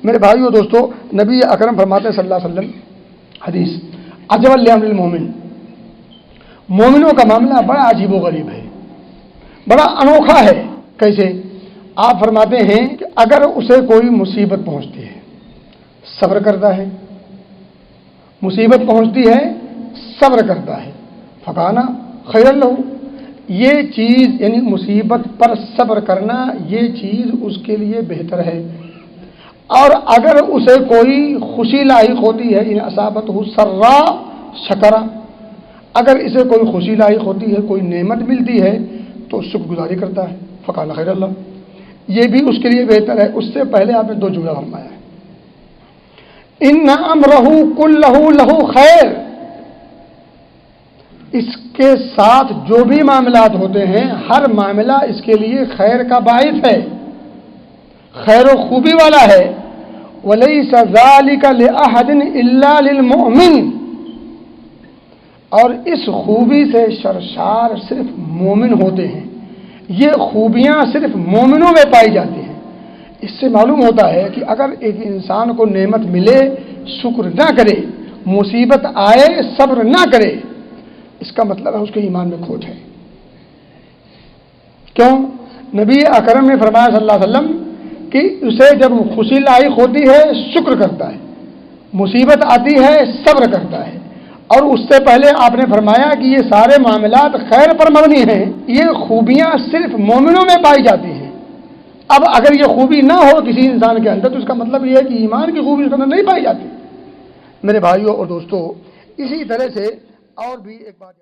میرے بھائیو دوستو، نبی اکرم فرماتے ہیں صلی اللہ علیہ وسلم، حدیث، عجب لامر المومن، مومنوں کا معاملہ بڑا عجیب و غریب ہے، بڑا انوکھا ہے۔ کیسے؟ آپ فرماتے ہیں کہ اگر اسے کوئی مصیبت پہنچتی ہے صبر کرتا ہے، مصیبت پہنچتی ہے صبر کرتا ہے، فکانا خیر لہ، یہ چیز یعنی مصیبت پر صبر کرنا یہ چیز اس کے لیے بہتر ہے۔ اور اگر اسے کوئی خوشی لاحق ہوتی ہے، ان اصابتہ سرا شکرا، اگر اسے کوئی خوشی لاحق ہوتی ہے، کوئی نعمت ملتی ہے تو شکر گزاری کرتا ہے، فکان خیر اللہ، یہ بھی اس کے لیے بہتر ہے۔ اس سے پہلے آپ نے دو جملہ فرمایا ہے، ان امرہ کلہ لہ خیر، اس کے ساتھ جو بھی معاملات ہوتے ہیں ہر معاملہ اس کے لیے خیر کا باعث ہے، خیر و خوبی والا ہے۔ وَلَيْسَ ذَلِكَ لِأَحَدٍ إِلَّا لِلْمُؤْمِنِ، اور اس خوبی سے سرشار صرف مومن ہوتے ہیں، یہ خوبیاں صرف مومنوں میں پائی جاتی ہیں۔ اس سے معلوم ہوتا ہے کہ اگر ایک انسان کو نعمت ملے شکر نہ کرے، مصیبت آئے صبر نہ کرے، اس کا مطلب ہے اس کے ایمان میں کھوٹ ہے۔ کیوں؟ نبی اکرم نے فرمایا صلی اللہ علیہ وسلم کہ اسے جب خوشی لاحق ہوتی ہے شکر کرتا ہے، مصیبت آتی ہے صبر کرتا ہے، اور اس سے پہلے آپ نے فرمایا کہ یہ سارے معاملات خیر پر مبنی ہیں، یہ خوبیاں صرف مومنوں میں پائی جاتی ہیں۔ اب اگر یہ خوبی نہ ہو کسی انسان کے اندر تو اس کا مطلب یہ ہے کہ ایمان کی خوبی اس کے اندر نہیں پائی جاتی۔ میرے بھائیوں اور دوستوں، اسی طرح سے اور بھی ایک بات